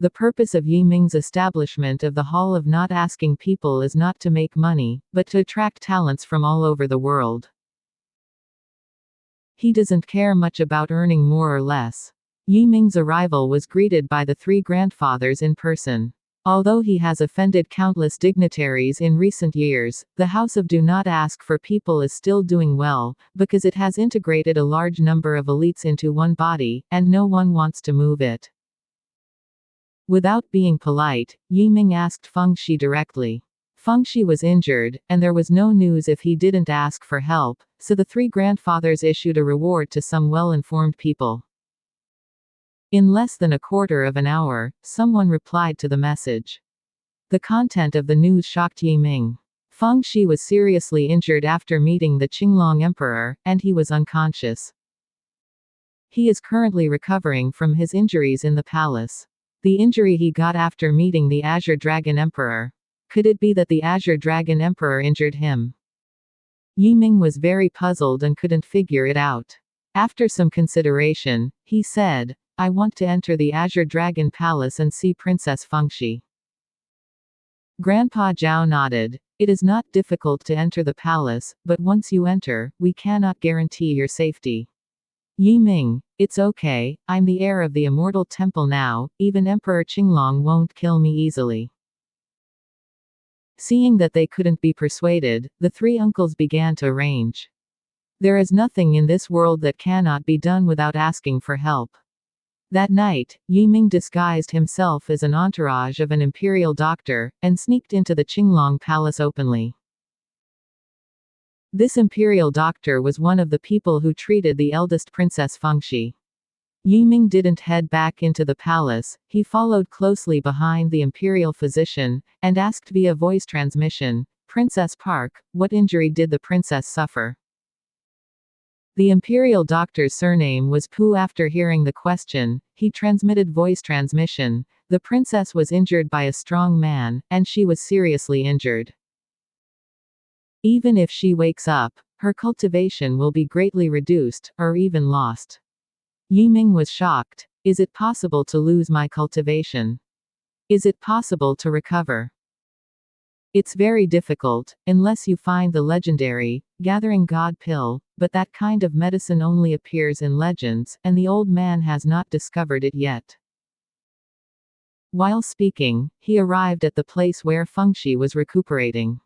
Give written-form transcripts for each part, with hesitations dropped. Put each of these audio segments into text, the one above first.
the purpose of Yi Ming's establishment of the Hall of Not Asking People is not to make money, but to attract talents from all over the world. He doesn't care much about earning more or less. Yi Ming's arrival was greeted by the three grandfathers in person. Although he has offended countless dignitaries in recent years, the House of Do Not Ask for People is still doing well, because it has integrated a large number of elites into one body, and no one wants to move it. Without being polite, Yi Ming asked Feng Shi directly. Feng Shi was injured, and there was no news if he didn't ask for help, so the three grandfathers issued a reward to some well-informed people. In less than a quarter of an hour, someone replied to the message. The content of the news shocked Yi Ming. Feng Shi was seriously injured after meeting the Qinglong Emperor, and he was unconscious. He is currently recovering from his injuries in the palace. The injury he got after meeting the Azure Dragon Emperor. Could it be that the Azure Dragon Emperor injured him? Yi Ming was very puzzled and couldn't figure it out. After some consideration, he said, I want to enter the Azure Dragon Palace and see Princess Feng Shi. Grandpa Zhao nodded. It is not difficult to enter the palace, but once you enter, we cannot guarantee your safety. Yi Ming, it's okay, I'm the heir of the Immortal Temple now, even Emperor Qinglong won't kill me easily. Seeing that they couldn't be persuaded, the three uncles began to arrange. There is nothing in this world that cannot be done without asking for help. That night, Yi Ming disguised himself as an entourage of an imperial doctor, and sneaked into the Qinglong Palace openly. This imperial doctor was one of the people who treated the eldest Princess Feng Shi. Yi Ming didn't head back into the palace, he followed closely behind the imperial physician, and asked via voice transmission, Princess Park, what injury did the princess suffer? The imperial doctor's surname was Pu. After hearing the question, he transmitted voice transmission. The princess was injured by a strong man, and she was seriously injured. Even if she wakes up, her cultivation will be greatly reduced, or even lost. Yi Ming was shocked. Is it possible to lose my cultivation? Is it possible to recover? It's very difficult, unless you find the legendary, Gathering God pill, but that kind of medicine only appears in legends, and the old man has not discovered it yet. While speaking, he arrived at the place where Feng Shi was recuperating.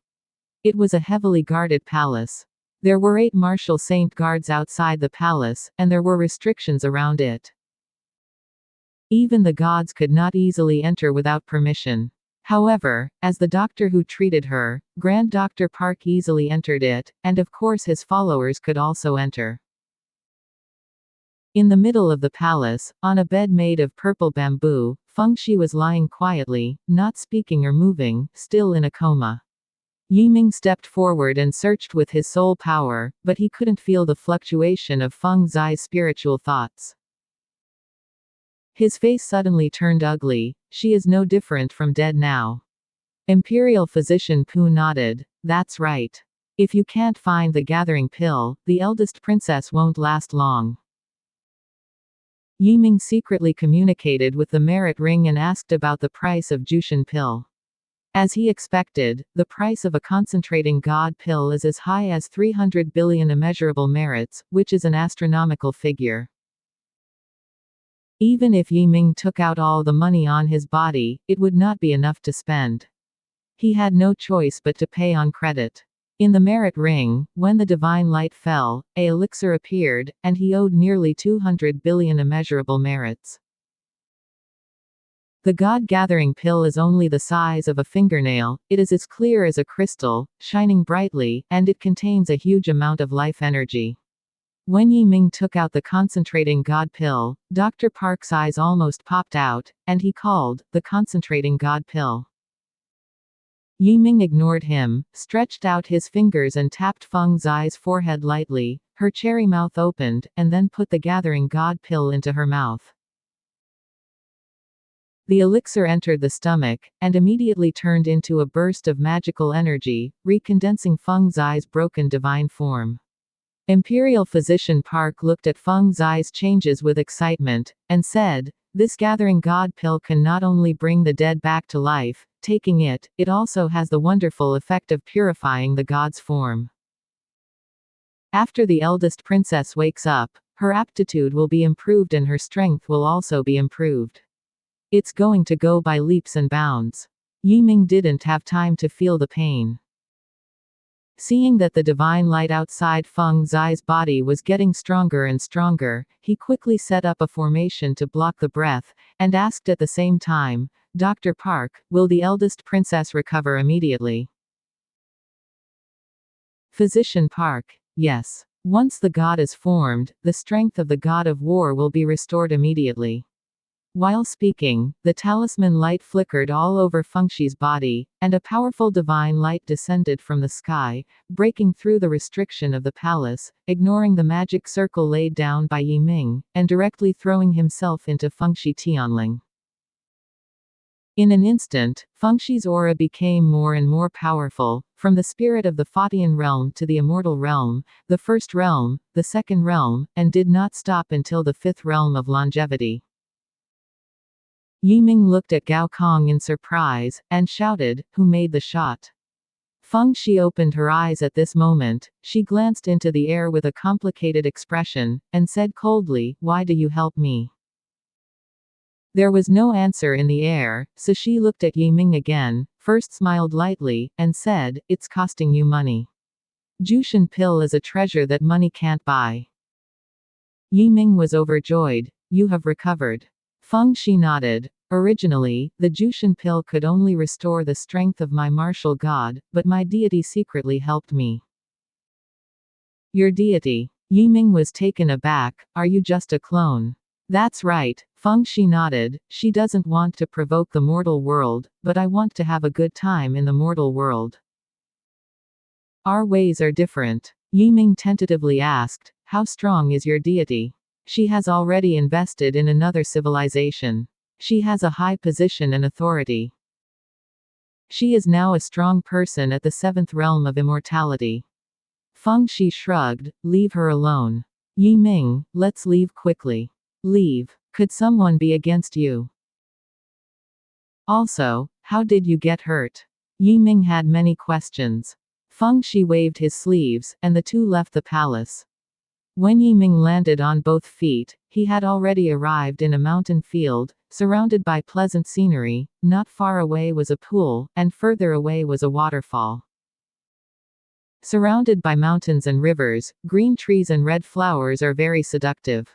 It was a heavily guarded palace. There were 8 martial saint guards outside the palace, and there were restrictions around it. Even the gods could not easily enter without permission. However, as the doctor who treated her, Grand Dr. Park easily entered it, and of course his followers could also enter. In the middle of the palace, on a bed made of purple bamboo, Feng Shi was lying quietly, not speaking or moving, still in a coma. Yi Ming stepped forward and searched with his soul power, but he couldn't feel the fluctuation of Feng Xi's spiritual thoughts. His face suddenly turned ugly. She is no different from dead now. Imperial physician Pu nodded. That's right. If you can't find the gathering pill, the eldest princess won't last long. Yi Ming secretly communicated with the merit ring and asked about the price of Jushin pill. As he expected, the price of a concentrating god pill is as high as 300 billion immeasurable merits, which is an astronomical figure. Even if Yi Ming took out all the money on his body, it would not be enough to spend. He had no choice but to pay on credit. In the merit ring, when the divine light fell, a elixir appeared, and he owed nearly 200 billion immeasurable merits. The God-gathering pill is only the size of a fingernail, it is as clear as a crystal, shining brightly, and it contains a huge amount of life energy. When Yi Ming took out the concentrating God pill, Dr. Park's eyes almost popped out, and he called, the concentrating God pill. Yi Ming ignored him, stretched out his fingers and tapped Feng Xi's forehead lightly. Her cherry mouth opened, and then put the gathering God pill into her mouth. The elixir entered the stomach, and immediately turned into a burst of magical energy, recondensing Feng Xi's broken divine form. Imperial physician Park looked at Feng Xi's changes with excitement, and said, This gathering God pill can not only bring the dead back to life, taking it, it also has the wonderful effect of purifying the god's form. After the eldest princess wakes up, her aptitude will be improved and her strength will also be improved. It's going to go by leaps and bounds. Yiming didn't have time to feel the pain. Seeing that the divine light outside Feng Zai's body was getting stronger and stronger, he quickly set up a formation to block the breath, and asked at the same time, "Dr. Park, will the eldest princess recover immediately?" Physician Park: Yes. Once the god is formed, the strength of the god of war will be restored immediately. While speaking, the talisman light flickered all over Fengshi's body, and a powerful divine light descended from the sky, breaking through the restriction of the palace, ignoring the magic circle laid down by Yiming, and directly throwing himself into Fengshi Tianling. In an instant, Fengshi's aura became more and more powerful, from the spirit of the Fatian realm to the immortal realm, the first realm, the second realm, and did not stop until the fifth realm of longevity. Yiming looked at Gao Kong in surprise, and shouted, "Who made the shot?" Fengshi opened her eyes at this moment, she glanced into the air with a complicated expression, and said coldly, "Why do you help me?" There was no answer in the air, so she looked at Yiming again, first smiled lightly, and said, "It's costing you money. Jushin pill is a treasure that money can't buy." Yiming was overjoyed. "You have recovered." Fengshi nodded. "Originally, the Jushin pill could only restore the strength of my martial god, but my deity secretly helped me." "Your deity?" Yiming was taken aback. "Are you just a clone?" "That's right." Fengshi nodded. "She doesn't want to provoke the mortal world, but I want to have a good time in the mortal world. Our ways are different." Yiming tentatively asked, "How strong is your deity?" "She has already invested in another civilization. She has a high position and authority. She is now a strong person at the seventh realm of immortality." Fengshi shrugged. "Leave her alone." "Yiming, let's leave quickly." "Leave? Could someone be against you? Also, how did you get hurt?" Yiming had many questions. Fengshi waved his sleeves, and the two left the palace. When Yiming landed on both feet, he had already arrived in a mountain field, surrounded by pleasant scenery. Not far away was a pool, and further away was a waterfall. Surrounded by mountains and rivers, green trees and red flowers are very seductive.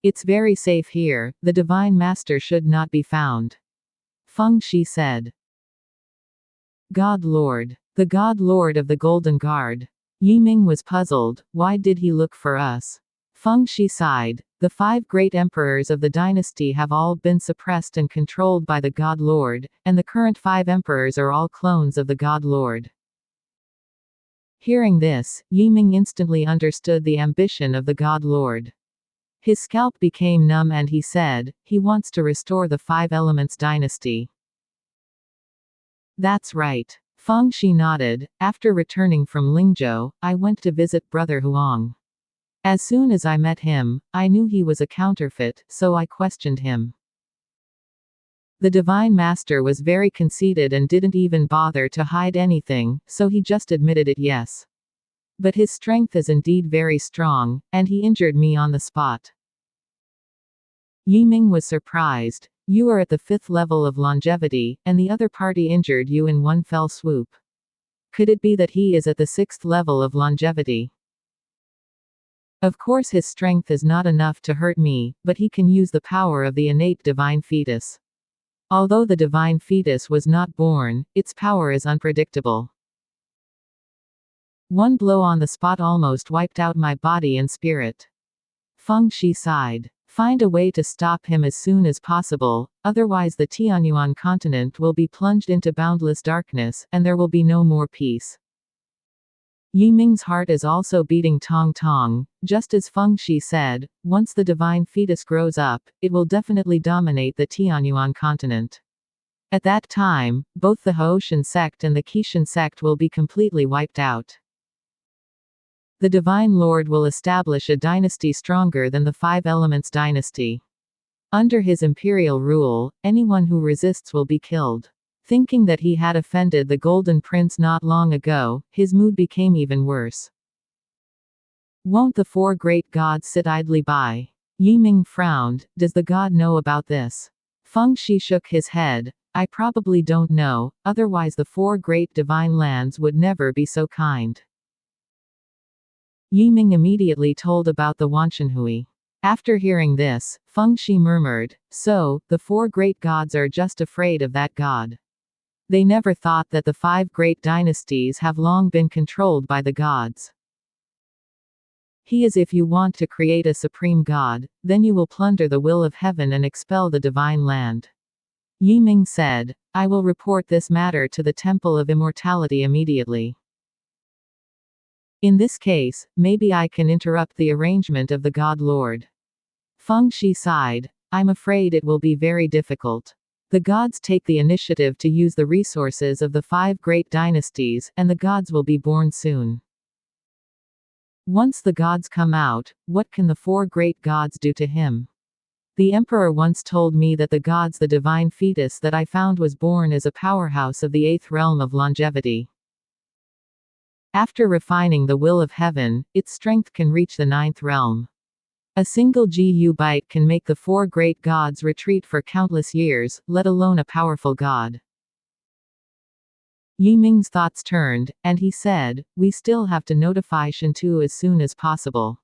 "It's very safe here, the divine master should not be found," Fengshi said. "God Lord. The God Lord of the Golden Guard." Yiming was puzzled. Why did he look for us? Fengshi sighed. "The 5 great emperors of the dynasty have all been suppressed and controlled by the God Lord, and the current 5 emperors are all clones of the God Lord." Hearing this, Yiming instantly understood the ambition of the God Lord. His scalp became numb and he said, he wants to restore the 5 Elements dynasty. "That's right." Fengshi nodded. "After returning from Lingzhou, I went to visit Brother Huang. As soon as I met him, I knew he was a counterfeit, so I questioned him. The Divine Master was very conceited and didn't even bother to hide anything, so he just admitted it yes. But his strength is indeed very strong, and he injured me on the spot." Yiming was surprised. "You are at the 5th level of longevity, and the other party injured you in one fell swoop. Could it be that he is at the 6th level of longevity? Of course his strength is not enough to hurt me, but he can use the power of the innate divine fetus. Although the divine fetus was not born, its power is unpredictable. One blow on the spot almost wiped out my body and spirit." Fengshi sighed. "Find a way to stop him as soon as possible, otherwise the Tianyuan continent will be plunged into boundless darkness, and there will be no more peace." Yiming's heart is also beating tong tong. Just as Fengshi said, once the divine fetus grows up, it will definitely dominate the Tianyuan continent. At that time, both the Haoshan sect and the Qishan sect will be completely wiped out. The Divine Lord will establish a dynasty stronger than the 5 Elements dynasty. Under his imperial rule, anyone who resists will be killed. Thinking that he had offended the Golden Prince not long ago, his mood became even worse. Won't the four great gods sit idly by? Yi Ming frowned. Does the god know about this? Feng Shi shook his head. I probably don't know, otherwise the four great divine lands would never be so kind. Yi Ming immediately told about the Wanshanhui. After hearing this, Feng Shi murmured, so, the four great gods are just afraid of that god. They never thought that the five great dynasties have long been controlled by the gods. He is if you want to create a supreme god, then you will plunder the will of heaven and expel the divine land. Yi Ming said, I will report this matter to the Temple of Immortality immediately. In this case, maybe I can interrupt the arrangement of the God Lord. Feng Shi sighed. I'm afraid it will be very difficult. The gods take the initiative to use the resources of the five great dynasties, and the gods will be born soon. Once the gods come out, what can the four great gods do to him? The emperor once told me that the gods, the divine fetus that I found was born as a powerhouse of the eighth realm of longevity. After refining the will of heaven, its strength can reach the ninth realm. A single Gu bite can make the four great gods retreat for countless years, let alone a powerful god. Yi Ming's thoughts turned, and he said, we still have to notify Shantu as soon as possible.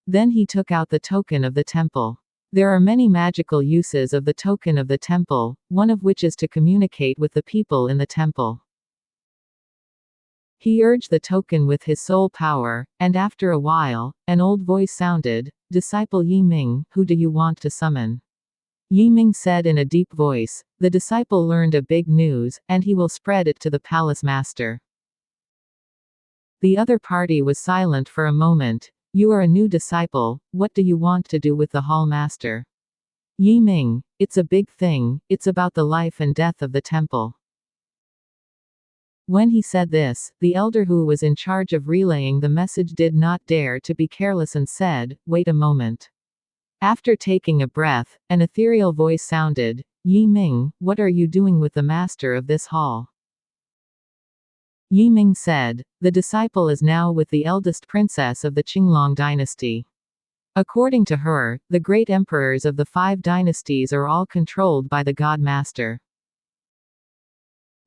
Then he took out the token of the temple. There are many magical uses of the token of the temple, one of which is to communicate with the people in the temple. He urged the token with his soul power, and after a while, an old voice sounded, Disciple Yi Ming, who do you want to summon? Yi Ming said in a deep voice, the disciple learned a big news, and he will spread it to the palace master. The other party was silent for a moment. You are a new disciple, what do you want to do with the hall master? Yi Ming, it's a big thing, it's about the life and death of the temple. When he said this, the elder who was in charge of relaying the message did not dare to be careless and said, wait a moment. After taking a breath, an ethereal voice sounded, Yi Ming, what are you doing with the master of this hall? Yi Ming said, the disciple is now with the eldest princess of the Qinglong dynasty. According to her, the great emperors of the five dynasties are all controlled by the God Master.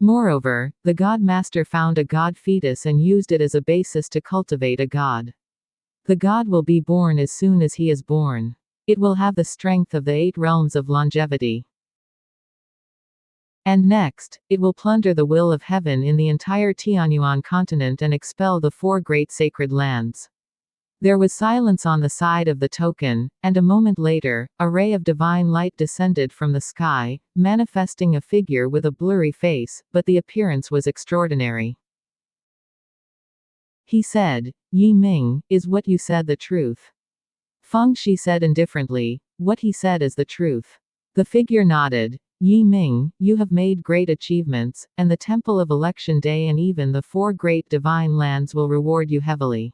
Moreover, the God Master found a god fetus and used it as a basis to cultivate a god. The god will be born as soon as he is born. It will have the strength of the 8 realms of longevity. And next, it will plunder the will of heaven in the entire Tianyuan continent and expel the 4 great sacred lands. There was silence on the side of the token, and a moment later, a ray of divine light descended from the sky, manifesting a figure with a blurry face, but the appearance was extraordinary. He said, Yi Ming, is what you said the truth? Feng Shi said indifferently, what he said is the truth. The figure nodded. Yi Ming, you have made great achievements, and the Temple of Election Day and even the 4 great divine lands will reward you heavily.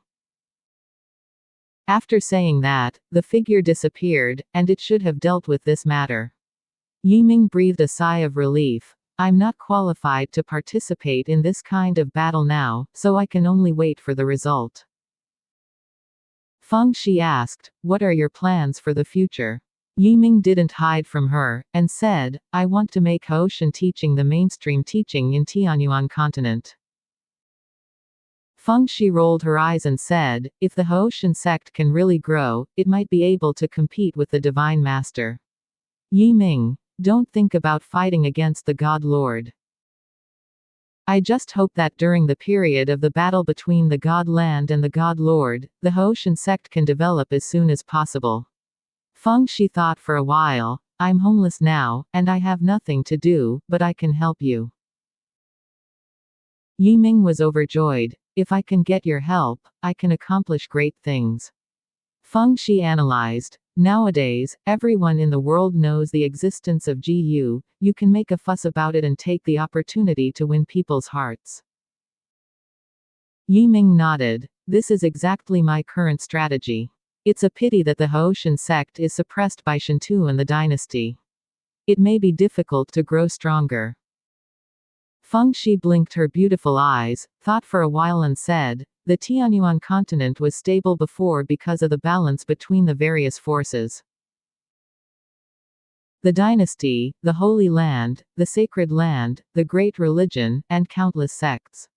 After saying that, the figure disappeared, and it should have dealt with this matter. Yi Ming breathed a sigh of relief. I'm not qualified to participate in this kind of battle now, so I can only wait for the result. Feng Shi asked, what are your plans for the future? Yi Ming didn't hide from her, and said, I want to make Haoshan teaching the mainstream teaching in Tianyuan continent. Feng Shi rolled her eyes and said, if the Haoshan sect can really grow, it might be able to compete with the Divine Master. Yi Ming, don't think about fighting against the God Lord. I just hope that during the period of the battle between the God Land and the God Lord, the Haoshan sect can develop as soon as possible. Feng Shi thought for a while, I'm homeless now, and I have nothing to do, but I can help you. Yi Ming was overjoyed. If I can get your help, I can accomplish great things. Feng Shi analyzed. Nowadays, everyone in the world knows the existence of GU, you can make a fuss about it and take the opportunity to win people's hearts. Yi Ming nodded. This is exactly my current strategy. It's a pity that the Haoshan sect is suppressed by Shintu and the dynasty. It may be difficult to grow stronger. Feng Shi blinked her beautiful eyes, thought for a while and said, the Tianyuan continent was stable before because of the balance between the various forces. The dynasty, the Holy Land, the Sacred Land, the Great Religion, and countless sects.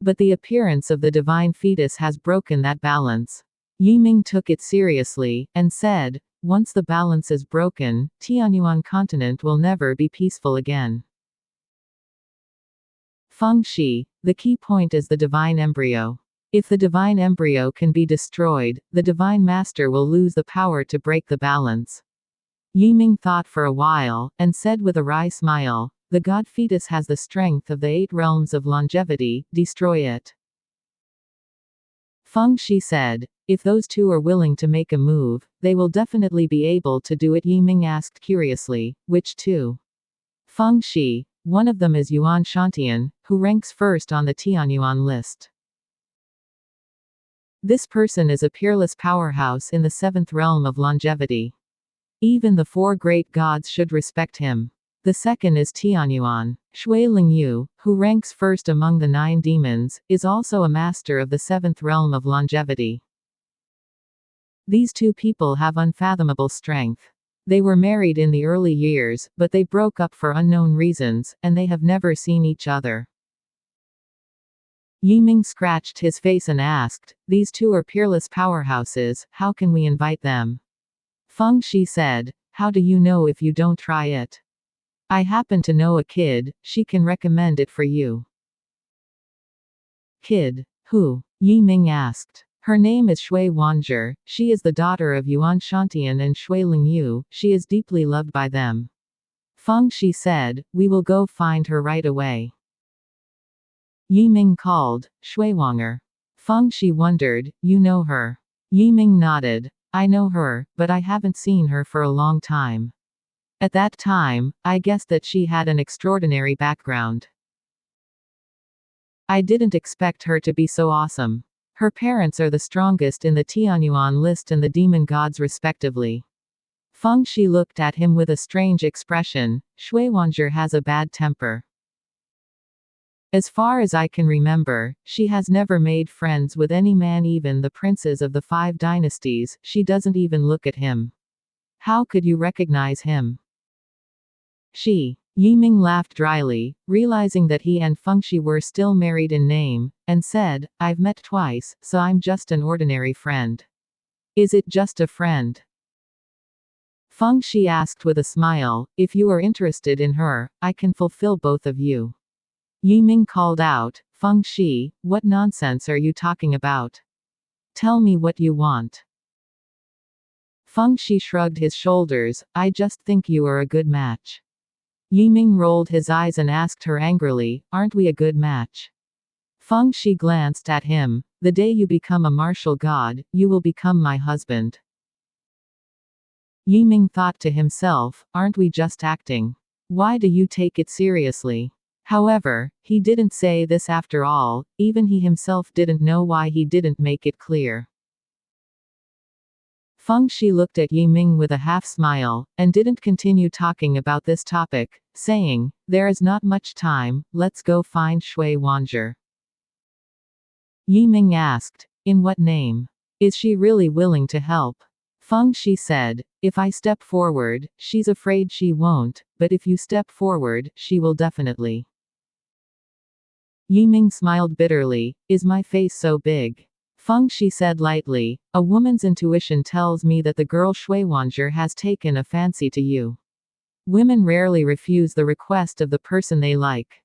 But the appearance of the divine fetus has broken that balance. Yiming took it seriously, and said, once the balance is broken, Tianyuan continent will never be peaceful again. Feng Shi, the key point is the divine embryo. If the divine embryo can be destroyed, the divine master will lose the power to break the balance. Yiming thought for a while, and said with a wry smile, the god fetus has the strength of the 8 realms of longevity, destroy it. Feng Shi said, if those two are willing to make a move, they will definitely be able to do it. Yiming asked curiously, which two? Feng Shi, one of them is Yuan Shantian, who ranks first on the Tianyuan list. This person is a peerless powerhouse in the 7th realm of longevity. Even the 4 great gods should respect him. The second is Tianyuan. Shui Lingyu, who ranks first among the 9 demons, is also a master of the 7th realm of longevity. These two people have unfathomable strength. They were married in the early years, but they broke up for unknown reasons, and they have never seen each other. Yiming scratched his face and asked, these two are peerless powerhouses, how can we invite them? Feng Shi said, how do you know if you don't try it? I happen to know a kid, she can recommend it for you. Kid? Who? Yiming asked. Her name is Shui Wanzhi, she is the daughter of Yuan Shantian and Shui Lingyu, she is deeply loved by them. Feng Shi said, we will go find her right away. Yiming called, Shuiwanger. Feng Shi wondered, you know her? Yiming nodded. I know her, but I haven't seen her for a long time. At that time, I guessed that she had an extraordinary background. I didn't expect her to be so awesome. Her parents are the strongest in the Tianyuan list and the demon gods respectively. Feng Shi looked at him with a strange expression. Shuiwanzhi has a bad temper. As far as I can remember, she has never made friends with any man, even the princes of the 5 dynasties, she doesn't even look at him. How could you recognize him? Yiming laughed dryly, realizing that he and Feng Shi were still married in name, and said, I've met twice, so I'm just an ordinary friend. Is it just a friend? Feng Shi asked with a smile, if you are interested in her, I can fulfill both of you. Yiming called out, Feng Shi, what nonsense are you talking about? Tell me what you want. Feng Shi shrugged his shoulders, I just think you are a good match. Yiming rolled his eyes and asked her angrily, aren't we a good match? Feng Shi glanced at him, the day you become a martial god, you will become my husband. Yiming thought to himself, aren't we just acting? Why do you take it seriously? However, he didn't say this after all, even he himself didn't know why he didn't make it clear. Feng Shi looked at Yiming with a half-smile, and didn't continue talking about this topic, saying, there is not much time, let's go find Shui Wanzhi. Yiming asked, in what name? Is she really willing to help? Feng Shi said, if I step forward, she's afraid she won't, but if you step forward, she will definitely. Yiming smiled bitterly, is my face so big? Feng Shi said lightly, a woman's intuition tells me that the girl Shuiwanzhi has taken a fancy to you. Women rarely refuse the request of the person they like.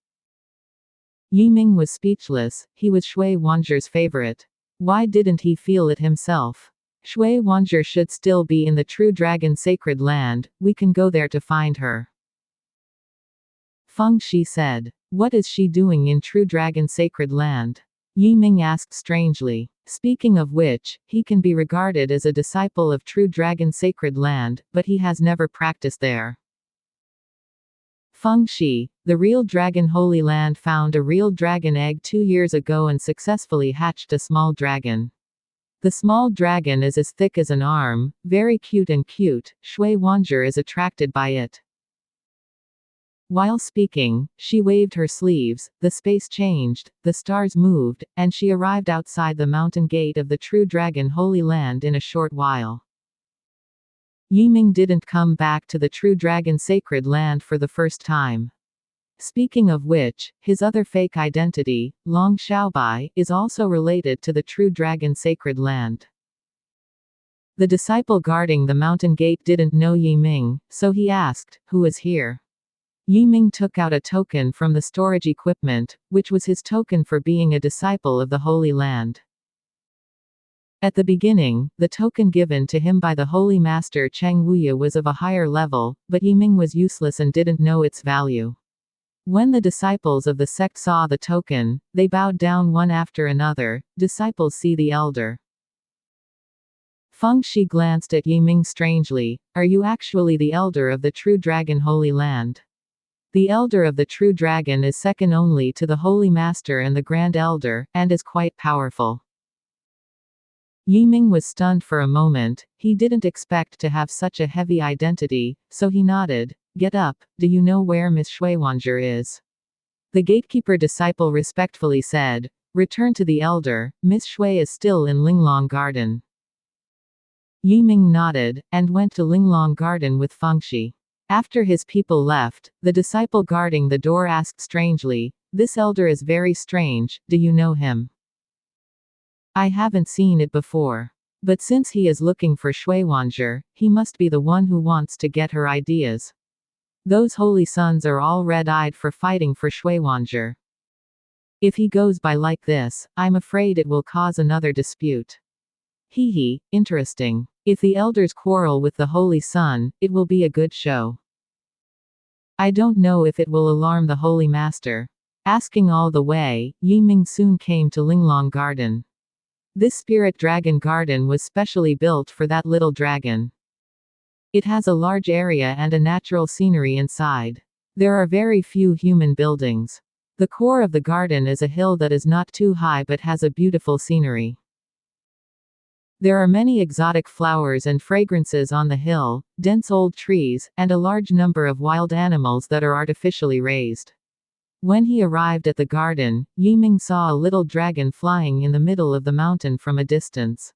Yiming was speechless, he was Shuiwanzhi's favorite. Why didn't he feel it himself? Shuiwanzhi should still be in the True Dragon Sacred Land, we can go there to find her. Feng Shi said. What is she doing in True Dragon Sacred Land? Yiming asked strangely. Speaking of which, he can be regarded as a disciple of True Dragon Sacred Land, but he has never practiced there. Feng Shi, the real dragon Holy Land found a real dragon egg 2 years ago and successfully hatched a small dragon. The small dragon is as thick as an arm, very cute and cute, Shui Wanzhi is attracted by it. While speaking, she waved her sleeves, the space changed, the stars moved, and she arrived outside the mountain gate of the True Dragon Holy Land in a short while. Yiming didn't come back to the True Dragon Sacred Land for the first time. Speaking of which, his other fake identity, Long Xiaobai, is also related to the True Dragon Sacred Land. The disciple guarding the mountain gate didn't know Yiming, so he asked, "Who is here?" Yiming took out a token from the storage equipment, which was his token for being a disciple of the Holy Land. At the beginning, the token given to him by the Holy Master Cheng Wuya was of a higher level, but Yiming was useless and didn't know its value. When the disciples of the sect saw the token, they bowed down one after another. Disciples see the elder. Feng Shi glanced at Yiming strangely. "Are you actually the elder of the True Dragon Holy Land?" The elder of the True Dragon is second only to the Holy Master and the Grand Elder, and is quite powerful. Yiming was stunned for a moment. He didn't expect to have such a heavy identity, so he nodded. "Get up, do you know where Miss Shui Wanzhi is?" The gatekeeper disciple respectfully said, "Return to the elder, Miss Shui is still in Linglong Garden." Yiming nodded, and went to Linglong Garden with Feng Shi. After his people left, the disciple guarding the door asked strangely, "This elder is very strange, do you know him?" "I haven't seen it before. But since he is looking for Shui Wanzhi, he must be the one who wants to get her ideas. Those holy sons are all red-eyed for fighting for Shui Wanzhi. If he goes by like this, I'm afraid it will cause another dispute. Hee, interesting. If the elders quarrel with the holy son, it will be a good show. I don't know if it will alarm the Holy Master." Asking all the way, Yiming soon came to Linglong Garden. This spirit dragon garden was specially built for that little dragon. It has a large area and a natural scenery inside. There are very few human buildings. The core of the garden is a hill that is not too high but has a beautiful scenery. There are many exotic flowers and fragrances on the hill, dense old trees, and a large number of wild animals that are artificially raised. When he arrived at the garden, Yiming saw a little dragon flying in the middle of the mountain from a distance.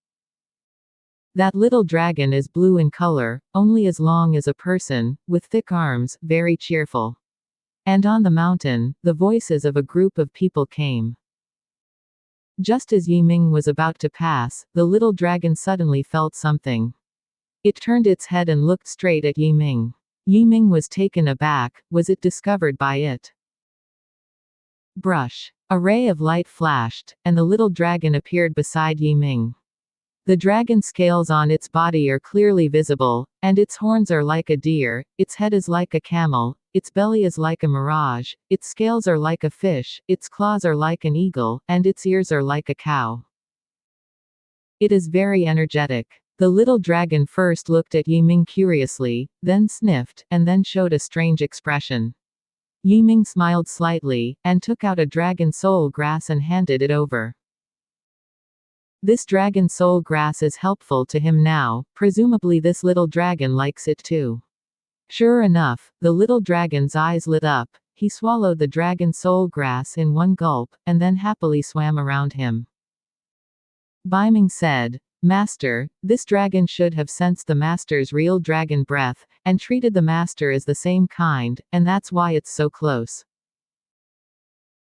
That little dragon is blue in color, only as long as a person, with thick arms, very cheerful. And on the mountain, the voices of a group of people came. Just as Yiming was about to pass, the little dragon suddenly felt something. It turned its head and looked straight at Yiming. Yiming was taken aback. Was it discovered by it? Brush. A ray of light flashed, and the little dragon appeared beside Yiming. The dragon scales on its body are clearly visible, and its horns are like a deer, its head is like a camel, its belly is like a mirage, its scales are like a fish, its claws are like an eagle, and its ears are like a cow. It is very energetic. The little dragon first looked at Yiming curiously, then sniffed, and then showed a strange expression. Yiming smiled slightly, and took out a dragon soul grass and handed it over. This dragon soul grass is helpful to him now, presumably this little dragon likes it too. Sure enough, the little dragon's eyes lit up. He swallowed the dragon soul grass in one gulp, and then happily swam around him. Baiming said, "Master, this dragon should have sensed the master's real dragon breath, and treated the master as the same kind, and that's why it's so close."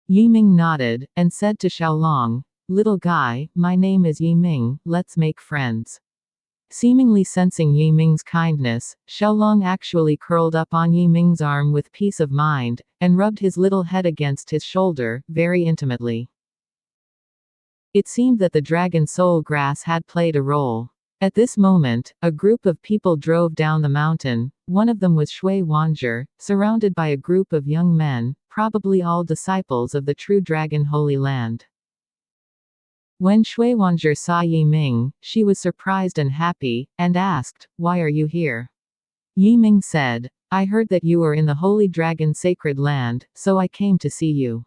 Yiming nodded, and said to Xiaolong, "Little guy, my name is Yiming, let's make friends." Seemingly sensing Yiming's kindness, Xiaolong actually curled up on Yiming's arm with peace of mind, and rubbed his little head against his shoulder, very intimately. It seemed that the dragon soul grass had played a role. At this moment, a group of people drove down the mountain. One of them was Shui Wanzhi, surrounded by a group of young men, probably all disciples of the True Dragon Holy Land. When Shui Wanzhi saw Yiming, she was surprised and happy, and asked, "Why are you here?" Yiming said, "I heard that you were in the Holy Dragon Sacred Land, so I came to see you."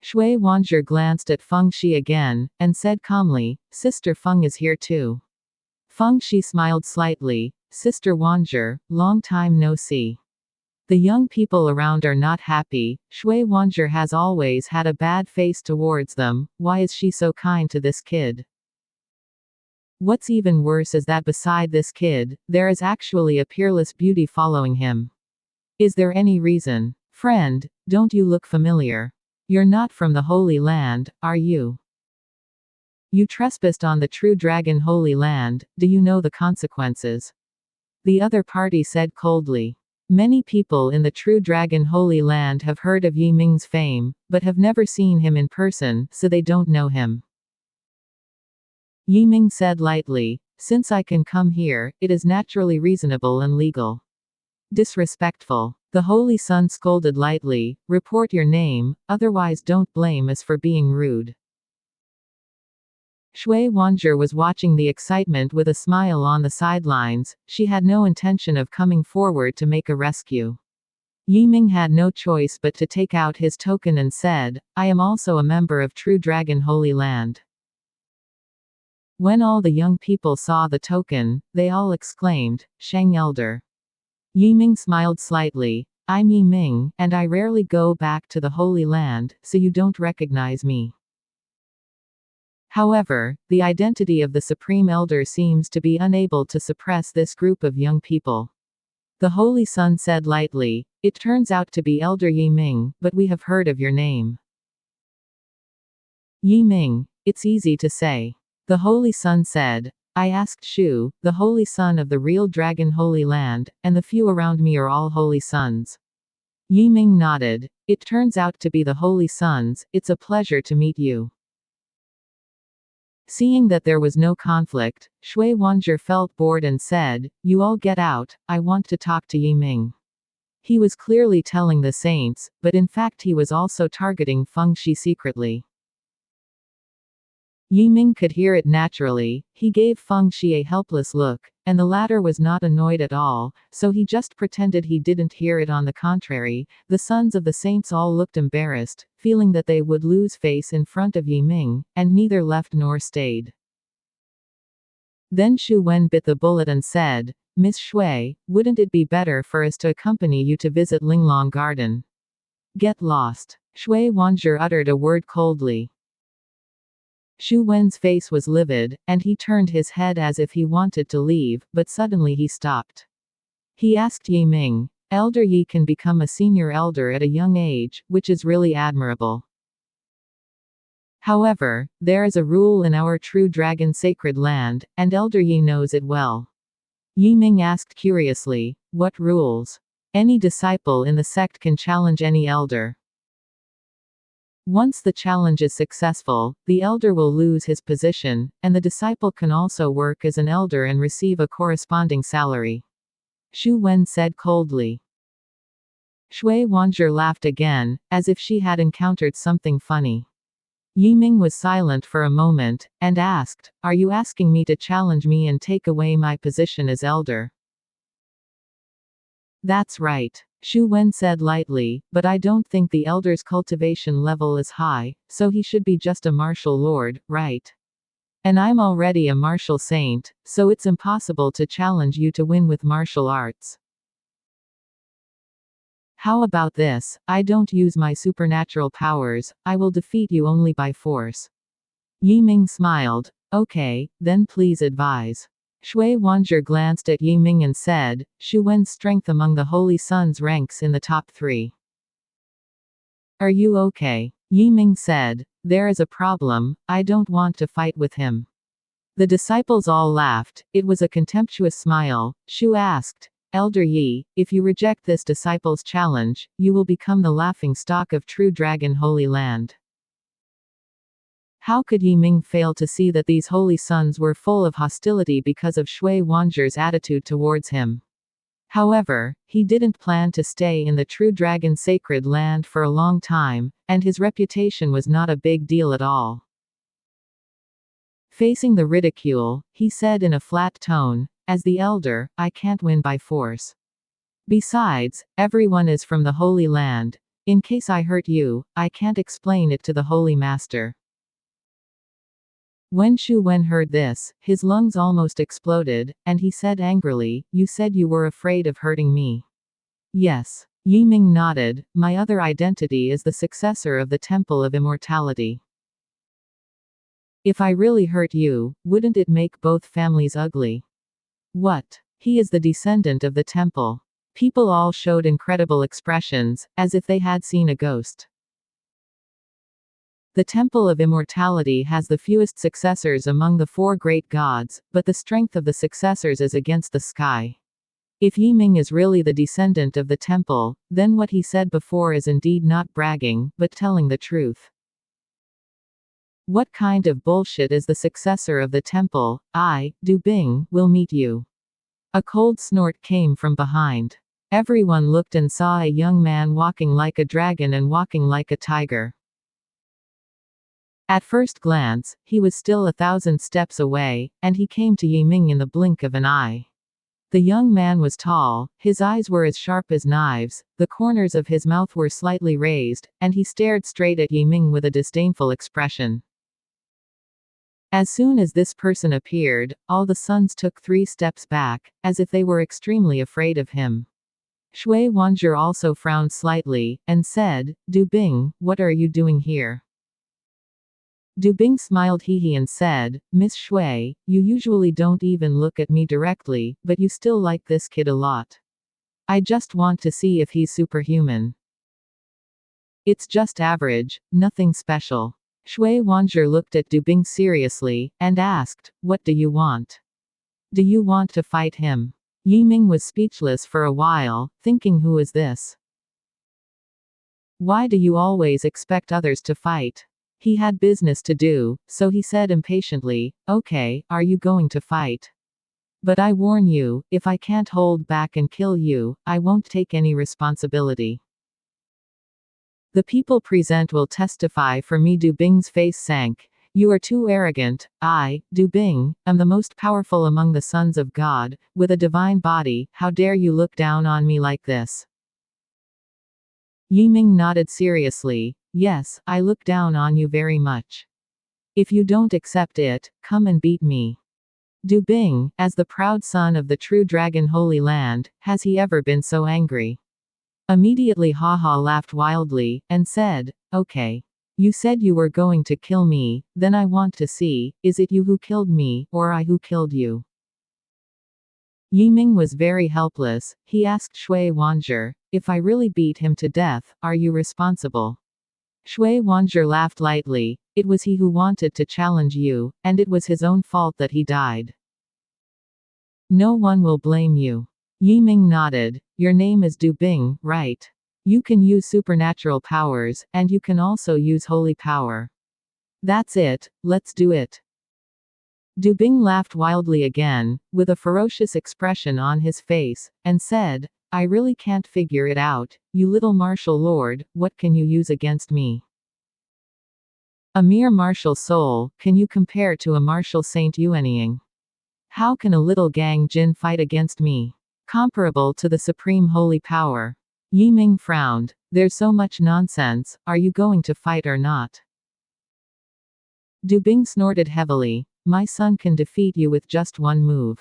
Shui Wanzhi glanced at Feng Shi again, and said calmly, Sister Feng is here too. Feng Shi smiled slightly, Sister Wanzhi, long time no see. The young people around are not happy. Shui Wanzhi has always had a bad face towards them. Why is she so kind to this kid? What's even worse is that beside this kid, there is actually a peerless beauty following him. Is there any reason? Friend, don't you look familiar? You're not from the Holy Land, are you? You trespassed on the true dragon Holy Land, do you know the consequences? The other party said coldly. Many people in the true dragon Holy Land have heard of Yi Ming's fame, but have never seen him in person, so they don't know him. Yi Ming said lightly, Since I can come here, it is naturally reasonable and legal. Disrespectful. The Holy Sun scolded lightly, Report your name, otherwise don't blame us for being rude. Shui Wanzhi was watching the excitement with a smile on the sidelines. She had no intention of coming forward to make a rescue. Yi Ming had no choice but to take out his token and said, I am also a member of True Dragon Holy Land. When all the young people saw the token, they all exclaimed, Shang Elder. Yi Ming smiled slightly, I'm Yi Ming, and I rarely go back to the Holy Land, so you don't recognize me. However, the identity of the Supreme Elder seems to be unable to suppress this group of young people. The Holy Sun said lightly, It turns out to be Elder Yi Ming, but we have heard of your name. Yi Ming, it's easy to say. The Holy Sun said, I asked Shu, the Holy Son of the real Dragon Holy Land, and the few around me are all Holy Sons. Yi Ming nodded. It turns out to be the Holy Sons, it's a pleasure to meet you. Seeing that there was no conflict, Shui Wanzhi felt bored and said, You all get out, I want to talk to Yi Ming. He was clearly telling the saints, but in fact he was also targeting Feng Shi secretly. Yi Ming could hear it naturally. He gave Feng Shi a helpless look, and the latter was not annoyed at all, so he just pretended he didn't hear it. On the contrary, the sons of the saints all looked embarrassed, feeling that they would lose face in front of Yi Ming, and neither left nor stayed. Then Shu Wen bit the bullet and said, Miss Shui, wouldn't it be better for us to accompany you to visit Linglong Garden? Get lost. Shui Wanzhi uttered a word coldly. Shu Wen's face was livid, and he turned his head as if he wanted to leave, but suddenly he stopped. He asked Yi Ming, Elder Yi can become a senior elder at a young age, which is really admirable. However, there is a rule in our True Dragon Sacred Land, and Elder Yi knows it well. Yi Ming asked curiously, What rules? Any disciple in the sect can challenge any elder. Once the challenge is successful, the elder will lose his position, and the disciple can also work as an elder and receive a corresponding salary. Shu Wen said coldly. Shui Wanzhi laughed again, as if she had encountered something funny. Yi Ming was silent for a moment, and asked, Are you asking me to challenge me and take away my position as elder? That's right. Shu Wen said lightly, but I don't think the elder's cultivation level is high, so he should be just a martial lord, right? And I'm already a martial saint, so it's impossible to challenge you to win with martial arts. How about this? I don't use my supernatural powers, I will defeat you only by force. Yi Ming smiled. Okay, then please advise. Shui Wanzhi glanced at Yi Ming and said, Shu Wen's strength among the Holy Sons ranks in the top 3. Are you okay? Yi Ming said, There is a problem, I don't want to fight with him. The disciples all laughed. It was a contemptuous smile. Shu asked, Elder Yi, if you reject this disciple's challenge, you will become the laughing stock of True Dragon Holy Land. How could Yi Ming fail to see that these holy sons were full of hostility because of Shui Wanzhi's attitude towards him? However, he didn't plan to stay in the True Dragon Sacred Land for a long time, and his reputation was not a big deal at all. Facing the ridicule, he said in a flat tone, As the elder, I can't win by force. Besides, everyone is from the Holy Land. In case I hurt you, I can't explain it to the Holy Master. When Shu Wen heard this, his lungs almost exploded, and he said angrily, "You said you were afraid of hurting me." "Yes." Yi Ming nodded, "My other identity is the successor of the Temple of Immortality. If I really hurt you, wouldn't it make both families ugly?" "What? He is the descendant of the temple." People all showed incredible expressions, as if they had seen a ghost. The Temple of Immortality has the fewest successors among the four great gods, but the strength of the successors is against the sky. If Yi Ming is really the descendant of the temple, then what he said before is indeed not bragging, but telling the truth. What kind of bullshit is the successor of the temple? I, Du Bing, will meet you. A cold snort came from behind. Everyone looked and saw a young man walking like a dragon and walking like a tiger. At first glance, he was still 1,000 steps away, and he came to Yi Ming in the blink of an eye. The young man was tall, his eyes were as sharp as knives, the corners of his mouth were slightly raised, and he stared straight at Yi Ming with a disdainful expression. As soon as this person appeared, all the sons took 3 steps back, as if they were extremely afraid of him. Shui Wanzhi also frowned slightly, and said, "Du Bing, what are you doing here?" Du Bing smiled hee and said, "Miss Shui, you usually don't even look at me directly, but you still like this kid a lot. I just want to see if he's superhuman." "It's just average, nothing special." Shui Wanzhi looked at Du Bing seriously, and asked, "What do you want? Do you want to fight him?" Yi Ming was speechless for a while, thinking, who is this? Why do you always expect others to fight? He had business to do, so he said impatiently, "Okay, are you going to fight? But I warn you, if I can't hold back and kill you, I won't take any responsibility. The people present will testify for me." Du Bing's face sank. "You are too arrogant. I, Du Bing, am the most powerful among the sons of God, with a divine body. How dare you look down on me like this?" Yi Ming nodded seriously. "Yes, I look down on you very much. If you don't accept it, come and beat me." Du Bing, as the proud son of the true dragon Holy Land, has he ever been so angry? Immediately Haha laughed wildly, and said, "Okay. You said you were going to kill me, then I want to see, is it you who killed me, or I who killed you?" Yi Ming was very helpless. He asked Shui Wanzhi, "If I really beat him to death, are you responsible?" Shui Wanzhi laughed lightly. "It was he who wanted to challenge you, and it was his own fault that he died. No one will blame you." Yi Ming nodded. "Your name is Du Bing, right? You can use supernatural powers, and you can also use holy power. That's it, let's do it." Du Bing laughed wildly again, with a ferocious expression on his face, and said, "I really can't figure it out, you little martial lord, what can you use against me? A mere martial soul, can you compare to a martial Saint Yuanying? How can a little gang Jin fight against me? Comparable to the supreme holy power." Yi Ming frowned. "There's so much nonsense, are you going to fight or not?" Du Bing snorted heavily. "My son can defeat you with just one move."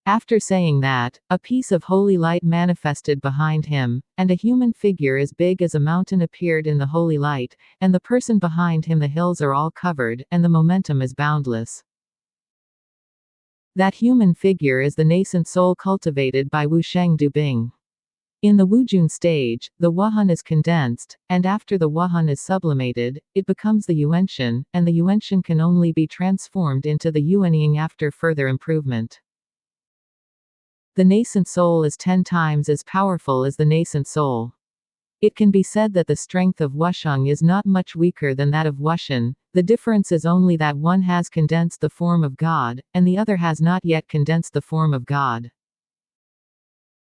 After saying that, a piece of holy light manifested behind him, and a human figure as big as a mountain appeared in the holy light, and the person behind him, the hills are all covered, and the momentum is boundless. That human figure is the nascent soul cultivated by Wusheng Du Bing. In the Wujun stage, the Wuhan is condensed, and after the Wuhan is sublimated, it becomes the Yuanshan, and the Yuanshan can only be transformed into the Yuanying after further improvement. The nascent soul is 10 times as powerful as the nascent soul. It can be said that the strength of Wusheng is not much weaker than that of Wushan. The difference is only that one has condensed the form of God, and the other has not yet condensed the form of God.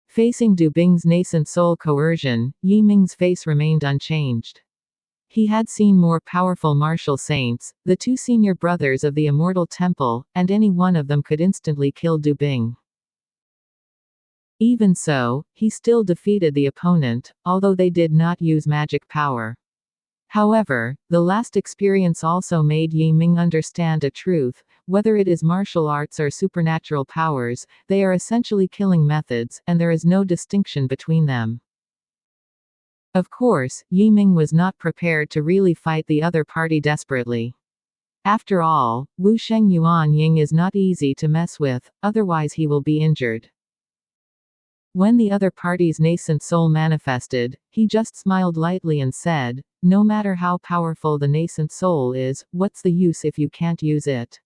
Facing Du Bing's nascent soul coercion, Yi Ming's face remained unchanged. He had seen more powerful martial saints, the 2 senior brothers of the Immortal Temple, and any one of them could instantly kill Du Bing. Even so, he still defeated the opponent, although they did not use magic power. However, the last experience also made Yi Ming understand a truth: whether it is martial arts or supernatural powers, they are essentially killing methods, and there is no distinction between them. Of course, Yi Ming was not prepared to really fight the other party desperately. After all, Wu Sheng Yuan Ying is not easy to mess with, otherwise he will be injured. When the other party's nascent soul manifested, he just smiled lightly and said, "No matter how powerful the nascent soul is, what's the use if you can't use it?"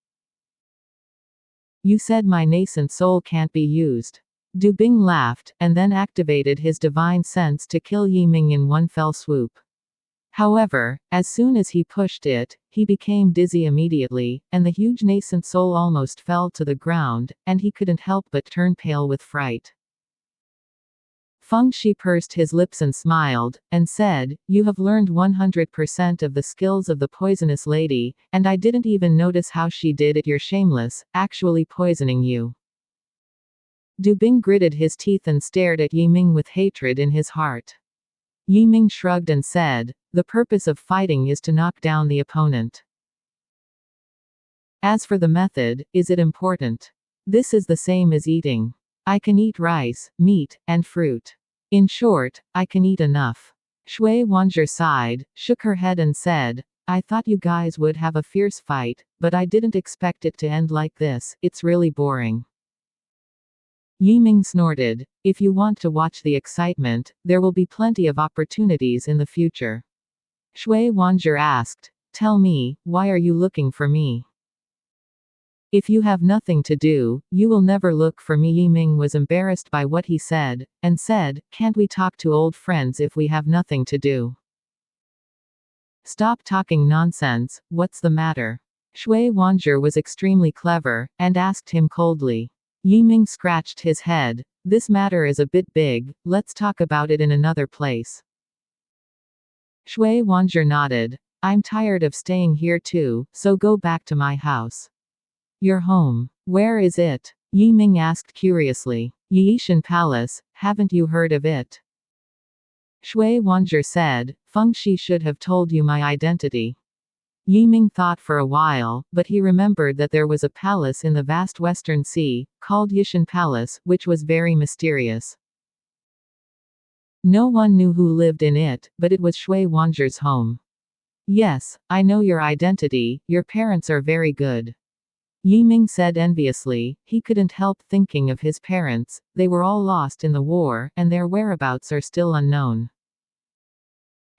"You said my nascent soul can't be used." Du Bing laughed, and then activated his divine sense to kill Yi Ming in one fell swoop. However, as soon as he pushed it, he became dizzy immediately, and the huge nascent soul almost fell to the ground, and he couldn't help but turn pale with fright. Feng Shi pursed his lips and smiled, and said, "You have learned 100% of the skills of the poisonous lady, and I didn't even notice how she did it. You're shameless, actually poisoning you." Du Bing gritted his teeth and stared at Yi Ming with hatred in his heart. Yi Ming shrugged and said, "The purpose of fighting is to knock down the opponent. As for the method, is it important? This is the same as eating. I can eat rice, meat, and fruit. In short, I can eat enough." Shui Wanzher sighed, shook her head and said, "I thought you guys would have a fierce fight, but I didn't expect it to end like this. It's really boring." Yi Ming snorted, "If you want to watch the excitement, there will be plenty of opportunities in the future." Shui Wanzher asked, "Tell me, why are you looking for me? If you have nothing to do, you will never look for me." Yi Ming was embarrassed by what he said, and said, "Can't we talk to old friends if we have nothing to do?" "Stop talking nonsense, what's the matter?" Shui Wanzher was extremely clever, and asked him coldly. Yi Ming scratched his head. "This matter is a bit big, let's talk about it in another place." Shui Wanzher nodded. "I'm tired of staying here too, so go back to my house." "Your home. Where is it?" Yi Ming asked curiously. "Yishan Palace, haven't you heard of it?" Shui Wanzher said, "Feng Shi should have told you my identity." Yi Ming thought for a while, but he remembered that there was a palace in the vast Western Sea, called Yishan Palace, which was very mysterious. No one knew who lived in it, but it was Shui Wanzher's home. "Yes, I know your identity, your parents are very good." Yi Ming said enviously. He couldn't help thinking of his parents. They were all lost in the war, and their whereabouts are still unknown.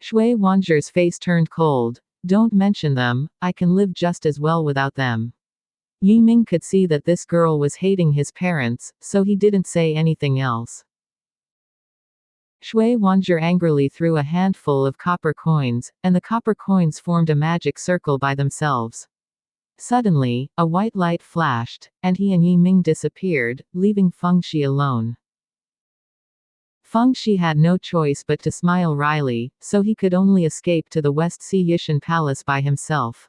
Shui Wanzher's face turned cold. "Don't mention them, I can live just as well without them." Yi Ming could see that this girl was hating his parents, so he didn't say anything else. Shui Wanzher angrily threw a handful of copper coins, and the copper coins formed a magic circle by themselves. Suddenly, a white light flashed, and he and Yi Ming disappeared, leaving Feng Shi alone. Feng Shi had no choice but to smile wryly, so he could only escape to the West Sea Yishan Palace by himself.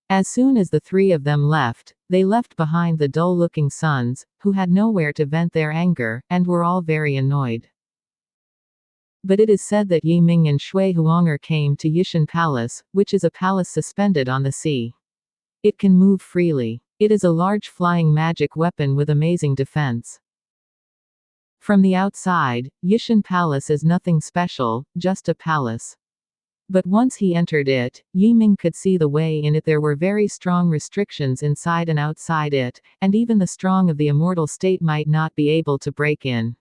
As soon as the three of them left, they left behind the dull-looking sons, who had nowhere to vent their anger, and were all very annoyed. But it is said that Yi Ming and Shui Huanger came to Yishan Palace, which is a palace suspended on the sea. It can move freely. It is a large flying magic weapon with amazing defense. From the outside, Yishan Palace is nothing special, just a palace. But once he entered it, Yi Ming could see the way in it. There were very strong restrictions inside and outside it, and even the strong of the immortal state might not be able to break in.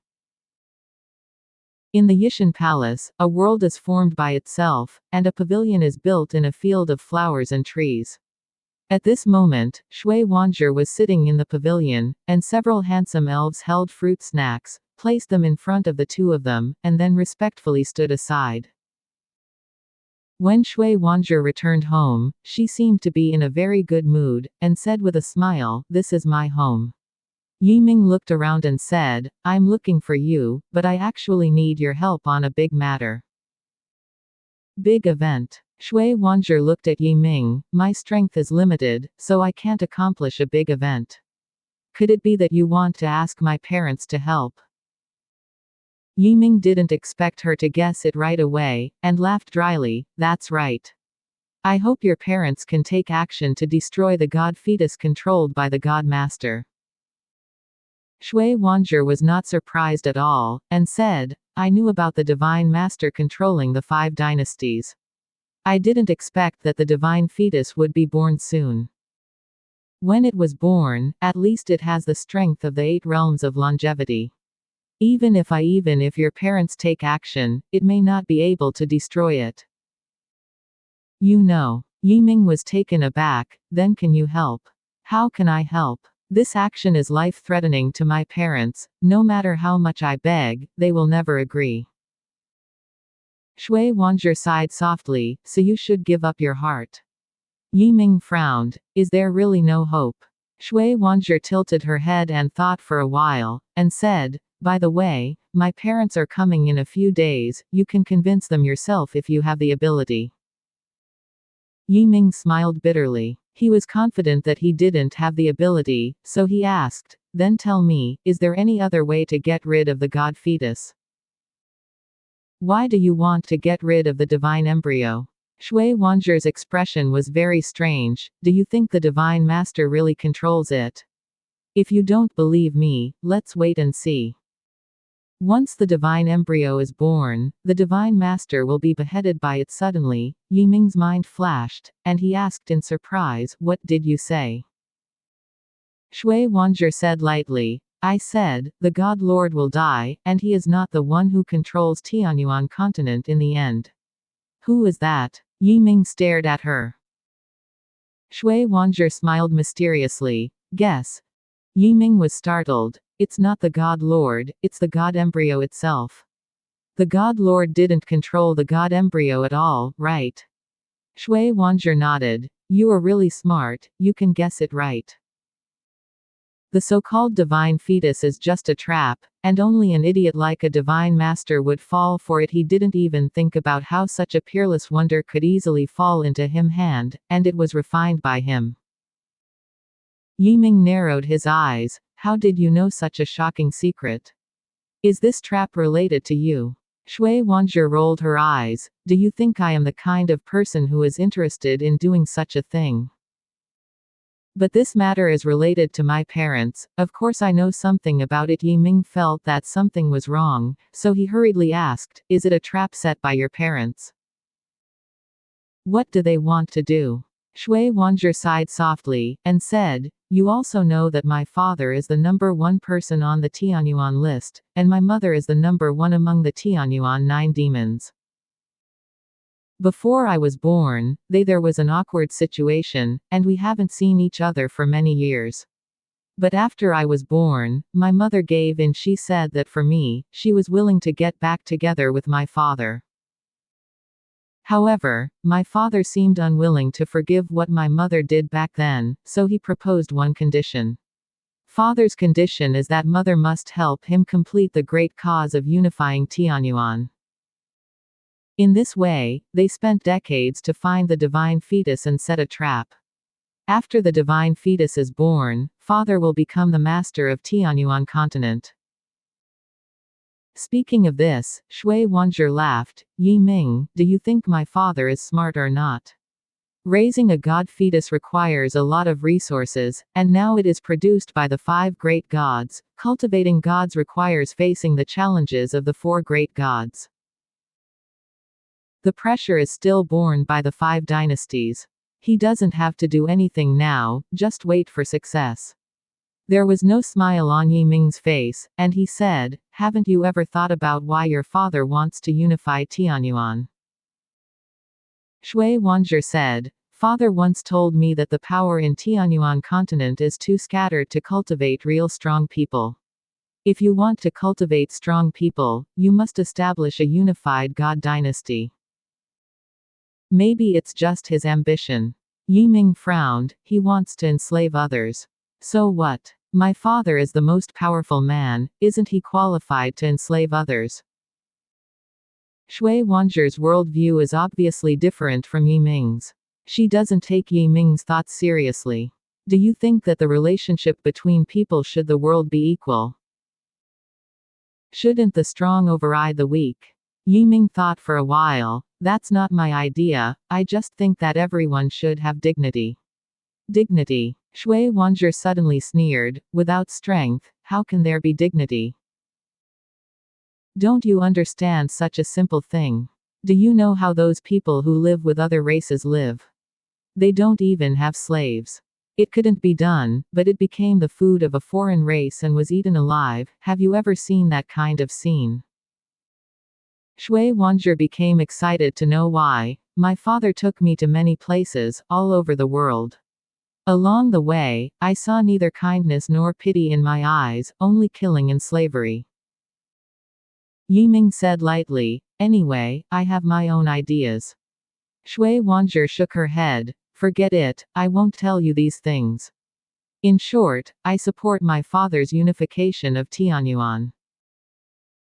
In the Yishan Palace, a world is formed by itself, and a pavilion is built in a field of flowers and trees. At this moment, Shui Wanzher was sitting in the pavilion, and several handsome elves held fruit snacks, placed them in front of the two of them, and then respectfully stood aside. When Shui Wanzher returned home, she seemed to be in a very good mood, and said with a smile, "This is my home." Yi Ming looked around and said, "I'm looking for you, but I actually need your help on a big matter." "Big event?" Shui Wanzher looked at Yi Ming. "My strength is limited, so I can't accomplish a big event. Could it be that you want to ask my parents to help?" Yiming didn't expect her to guess it right away, and laughed dryly. That's right. I hope your parents can take action to destroy the god fetus controlled by the god master. Shui Wanzhi was not surprised at all, and said, I knew about the divine master controlling the 5 dynasties. I didn't expect that the divine fetus would be born soon. When it was born, at least it has the strength of the 8 realms of longevity. Even if your parents take action, it may not be able to destroy it. You know. Yiming was taken aback. Then can you help? How can I help? This action is life-threatening to my parents. No matter how much I beg, they will never agree. Shui Wanzhi sighed softly, so you should give up your heart. Yiming frowned. Is there really no hope? Shui Wanzhi tilted her head and thought for a while, and said, by the way, my parents are coming in a few days, you can convince them yourself if you have the ability. Yiming smiled bitterly. He was confident that he didn't have the ability, so he asked, then tell me, is there any other way to get rid of the god fetus? Why do you want to get rid of the divine embryo? Shui Wanzhi's expression was very strange. Do you think the divine master really controls it? If you don't believe me, let's wait and see. Once the divine embryo is born, the divine master will be beheaded by it suddenly. Yiming's mind flashed, and he asked in surprise, what did you say? Shui Wanzhi said lightly, I said, the God Lord will die, and he is not the one who controls Tianyuan continent in the end. Who is that? Yiming stared at her. Shui Wanzhi smiled mysteriously. Guess. Yiming was startled. It's not the God Lord, it's the God embryo itself. The God Lord didn't control the God embryo at all, right? Shui Wanzhi nodded. You are really smart, you can guess it right. The so-called divine fetus is just a trap, and only an idiot like a divine master would fall for it. He didn't even think about how such a peerless wonder could easily fall into his hand, and it was refined by him. Yiming narrowed his eyes. How did you know such a shocking secret? Is this trap related to you? Shui Wanzhi rolled her eyes. Do you think I am the kind of person who is interested in doing such a thing? But this matter is related to my parents, of course I know something about it. Yiming felt that something was wrong, so he hurriedly asked, is it a trap set by your parents? What do they want to do? Shui Wanzhi sighed softly, and said, you also know that my father is the number 1 person on the Tianyuan list, and my mother is the number 1 among the Tianyuan 9 demons. Before I was born, there was an awkward situation, and we haven't seen each other for many years. But after I was born, my mother gave in. She said that for me, she was willing to get back together with my father. However, my father seemed unwilling to forgive what my mother did back then, so he proposed one condition. Father's condition is that mother must help him complete the great cause of unifying Tianyuan. In this way, they spent decades to find the divine fetus and set a trap. After the divine fetus is born, father will become the master of Tianyuan continent. Speaking of this, Shui Wanzhi laughed. Yiming, do you think my father is smart or not? Raising a god fetus requires a lot of resources, and now it is produced by the 5 great gods. Cultivating gods requires facing the challenges of the 4 great gods. The pressure is still borne by the 5 dynasties. He doesn't have to do anything now, just wait for success. There was no smile on Yiming's face, and he said, haven't you ever thought about why your father wants to unify Tianyuan? Shui Wanzhi said, father once told me that the power in Tianyuan continent is too scattered to cultivate real strong people. If you want to cultivate strong people, you must establish a unified god dynasty. Maybe it's just his ambition. Yiming frowned. He wants to enslave others. So what? My father is the most powerful man, isn't he qualified to enslave others? Shui Wanzhi's worldview is obviously different from Yiming's. She doesn't take Yiming's thoughts seriously. Do you think that the relationship between people should the world be equal? Shouldn't the strong override the weak? Yiming thought for a while. That's not my idea, I just think that everyone should have dignity. Dignity. Shui Wanzhi suddenly sneered. Without strength, how can there be dignity? Don't you understand such a simple thing? Do you know how those people who live with other races live? They don't even have slaves. It couldn't be done, but it became the food of a foreign race and was eaten alive. Have you ever seen that kind of scene? Shui Wanzhi became excited to know why. My father took me to many places, all over the world. Along the way, I saw neither kindness nor pity in my eyes, only killing and slavery. Yiming said lightly, anyway, I have my own ideas. Shui Wanzhi shook her head. Forget it, I won't tell you these things. In short, I support my father's unification of Tianyuan.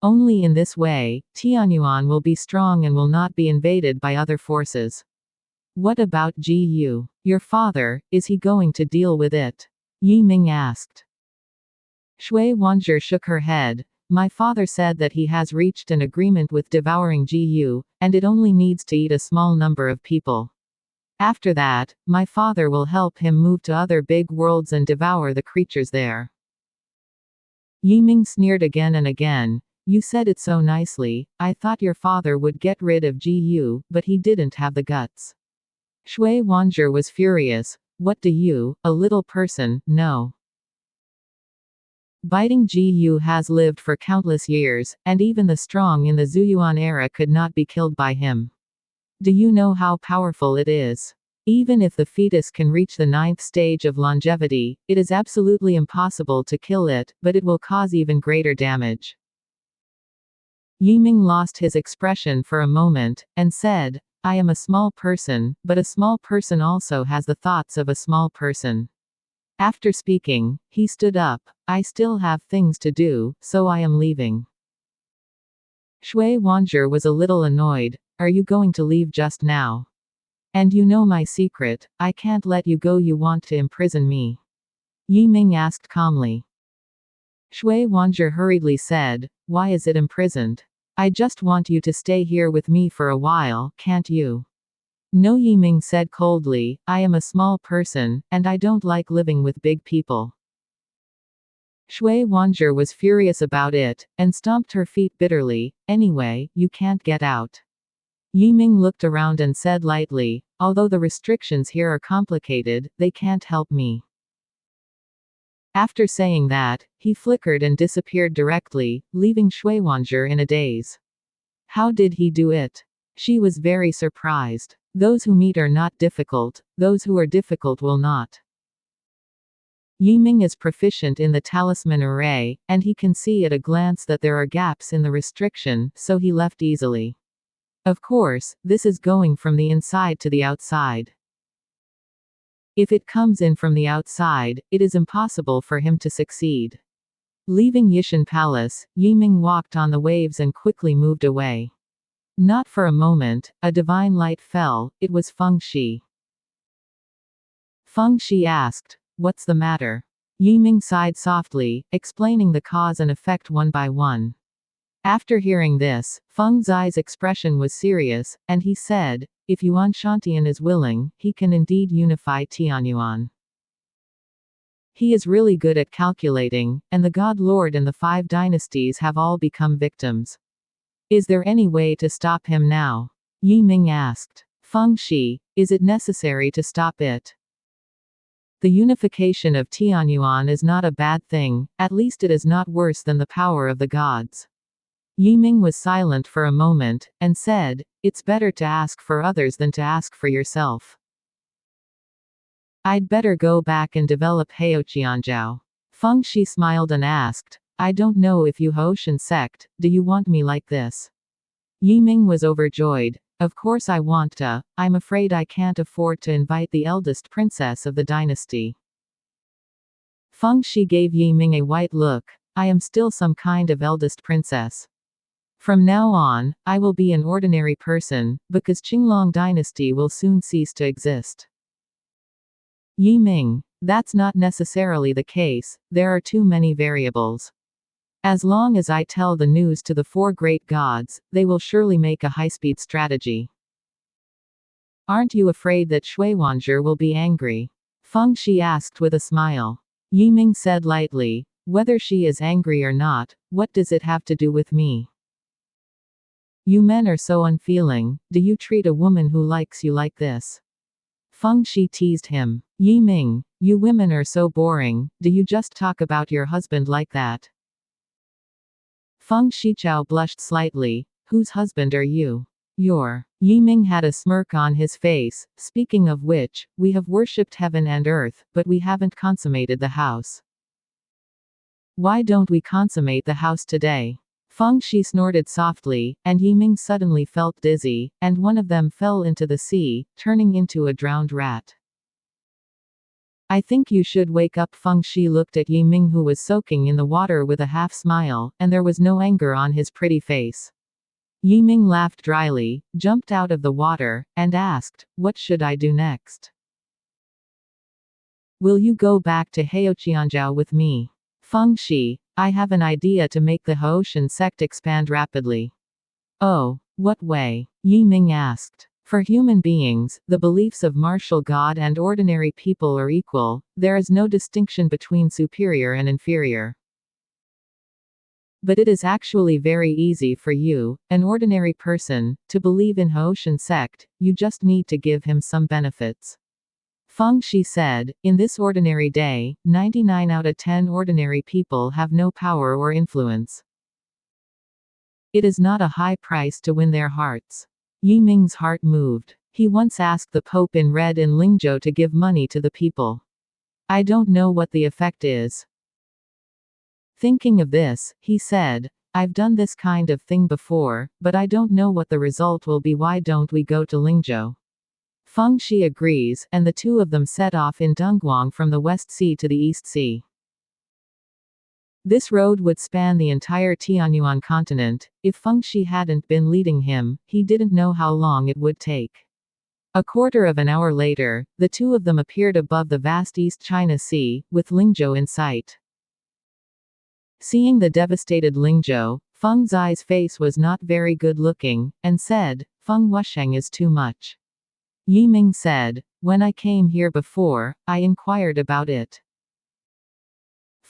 Only in this way, Tianyuan will be strong and will not be invaded by other forces. What about Gu? Your father, is he going to deal with it? Yiming asked. Shui Wanzhi shook her head. My father said that he has reached an agreement with devouring Gu, and it only needs to eat a small number of people. After that, my father will help him move to other big worlds and devour the creatures there. Yiming sneered again and again. You said it so nicely, I thought your father would get rid of Gu, but he didn't have the guts. Shui Wanzhi was furious. What do you, a little person, know? Biting Gu has lived for countless years, and even the strong in the Zuyuan era could not be killed by him. Do you know how powerful it is? Even if the fetus can reach the 9th stage of longevity, it is absolutely impossible to kill it, but it will cause even greater damage. Yiming lost his expression for a moment, and said, I am a small person, but a small person also has the thoughts of a small person. After speaking, he stood up. I still have things to do, so I am leaving. Shui Wanzhi was a little annoyed. Are you going to leave just now? And you know my secret, I can't let you go. You want to imprison me? Yiming asked calmly. Shui Wanzhi hurriedly said, why is it imprisoned? I just want you to stay here with me for a while, can't you? No, Yiming said coldly, I am a small person, and I don't like living with big people. Shui Wanzhi was furious about it, and stomped her feet bitterly. Anyway, you can't get out. Yiming looked around and said lightly, although the restrictions here are complicated, they can't help me. After saying that, he flickered and disappeared directly, leaving Shui Wanzhi in a daze. How did he do it? She was very surprised. Those who meet are not difficult, those who are difficult will not. Yiming is proficient in the talisman array, and he can see at a glance that there are gaps in the restriction, so he left easily. Of course, this is going from the inside to the outside. If it comes in from the outside, it is impossible for him to succeed. Leaving Yishan Palace, Yiming walked on the waves and quickly moved away. Not for a moment, a divine light fell. It was Feng Shi. Feng Shi asked, what's the matter? Yiming sighed softly, explaining the cause and effect one by one. After hearing this, Feng Zai's expression was serious, and he said, if Yuan Shantian is willing, he can indeed unify Tianyuan. He is really good at calculating, and the God Lord and the 5 dynasties have all become victims. Is there any way to stop him now? Yiming asked. Feng Shi, is it necessary to stop it? The unification of Tianyuan is not a bad thing, at least it is not worse than the power of the gods. Yiming was silent for a moment, and said, it's better to ask for others than to ask for yourself. I'd better go back and develop Heoqianzhao. Feng Shi smiled and asked, I don't know if you Hoshan sect, do you want me like this? Yiming was overjoyed. Of course I want to, I'm afraid I can't afford to invite the eldest princess of the dynasty. Feng Shi gave Yiming a white look. I am still some kind of eldest princess. From now on, I will be an ordinary person, because Qinglong dynasty will soon cease to exist. Yiming, that's not necessarily the case, there are too many variables. As long as I tell the news to the four great gods, they will surely make a high-speed strategy. Aren't you afraid that Shuiwanzhi will be angry? Feng Shi asked with a smile. Yiming said lightly, whether she is angry or not, what does it have to do with me? You men are so unfeeling, do you treat a woman who likes you like this? Feng Shi teased him. Yiming, you women are so boring, do you just talk about your husband like that? Feng Shichao blushed slightly. Whose husband are you? Your. Yiming had a smirk on his face. Speaking of which, we have worshipped heaven and earth, but we haven't consummated the house. Why don't we consummate the house today? Feng Shi snorted softly, and Yiming suddenly felt dizzy, and one of them fell into the sea, turning into a drowned rat. I think you should wake up. Feng Shi looked at Yiming, who was soaking in the water, with a half smile, and there was no anger on his pretty face. Yiming laughed dryly, jumped out of the water, and asked, what should I do next? Will you go back to Heoqianzhou with me? Feng Shi, I have an idea to make the Haoshan sect expand rapidly. Oh, what way? Yiming asked. For human beings, the beliefs of martial god and ordinary people are equal, there is no distinction between superior and inferior. But it is actually very easy for you, an ordinary person, to believe in Haoshan sect, you just need to give him some benefits. Feng Shi said, in this ordinary day, 99 out of 10 ordinary people have no power or influence. It is not a high price to win their hearts. Yiming's heart moved. He once asked the Pope in red in Lingzhou to give money to the people. I don't know what the effect is. Thinking of this, he said, I've done this kind of thing before, but I don't know what the result will be. Why don't we go to Lingzhou? Feng Shi agrees, and the two of them set off in Dongguang from the West Sea to the East Sea. This road would span the entire Tianyuan continent. If Feng Shi hadn't been leading him, he didn't know how long it would take. A quarter of an hour later, the two of them appeared above the vast East China Sea, with Lingzhou in sight. Seeing the devastated Lingzhou, Feng Zai's face was not very good looking, and said, Feng Wusheng is too much. Yiming said, when I came here before, I inquired about it.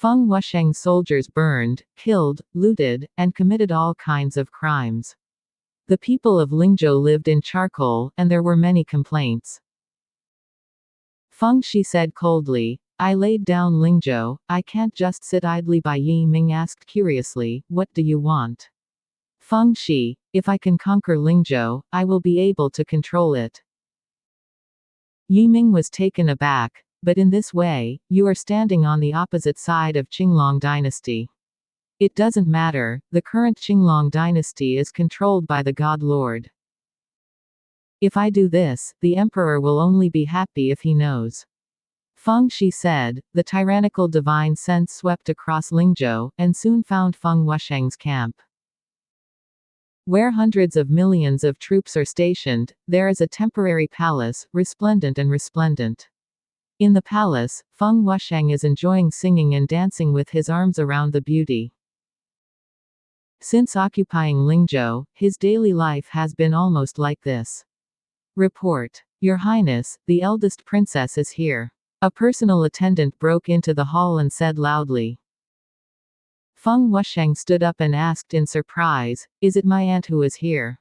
Feng Wusheng's soldiers burned, killed, looted, and committed all kinds of crimes. The people of Lingzhou lived in charcoal, and there were many complaints. Feng Shi said coldly, I laid down Lingzhou, I can't just sit idly by. Yiming asked curiously, what do you want? Feng Shi, if I can conquer Lingzhou, I will be able to control it. Yiming was taken aback. But in this way, you are standing on the opposite side of Qinglong dynasty. It doesn't matter, the current Qinglong dynasty is controlled by the God Lord. If I do this, the emperor will only be happy if he knows. Feng Shi said. The tyrannical divine sense swept across Lingzhou, and soon found Feng Wusheng's camp. Where hundreds of millions of troops are stationed, there is a temporary palace, resplendent and resplendent. In the palace, Feng Wusheng is enjoying singing and dancing with his arms around the beauty. Since occupying Lingzhou, his daily life has been almost like this. Report. Your Highness, the eldest princess is here. A personal attendant broke into the hall and said loudly. Feng Wusheng stood up and asked in surprise, is it my aunt who is here?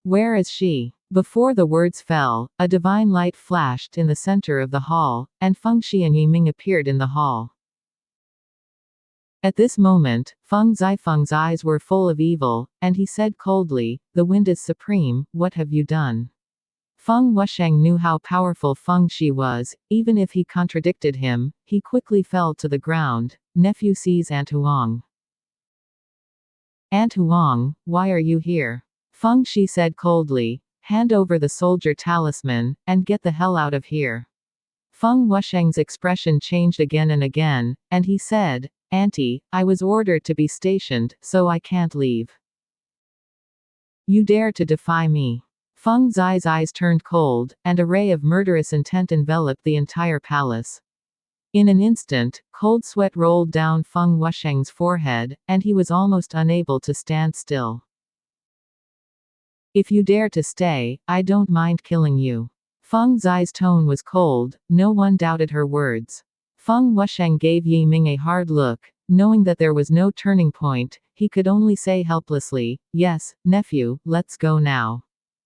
Where is she? Before the words fell, a divine light flashed in the center of the hall, and Feng Shi and Yiming appeared in the hall. At this moment, Feng's eyes were full of evil, and he said coldly, the wind is supreme, what have you done? Feng Wusheng knew how powerful Feng Shi was. Even if he contradicted him, he quickly fell to the ground. Nephew sees Aunt Huang. Aunt Huang, why are you here? Feng Shi said coldly, hand over the soldier talisman, and get the hell out of here. Feng Wusheng's expression changed again and again, and he said, Auntie, I was ordered to be stationed, so I can't leave. You dare to defy me? Feng Zai's eyes turned cold, and a ray of murderous intent enveloped the entire palace. In an instant, cold sweat rolled down Feng Wusheng's forehead, and he was almost unable to stand still. If you dare to stay, I don't mind killing you. Feng Zai's tone was cold, no one doubted her words. Feng Wusheng gave Yi Ming a hard look. Knowing that there was no turning point, he could only say helplessly, "Yes, nephew, let's go now."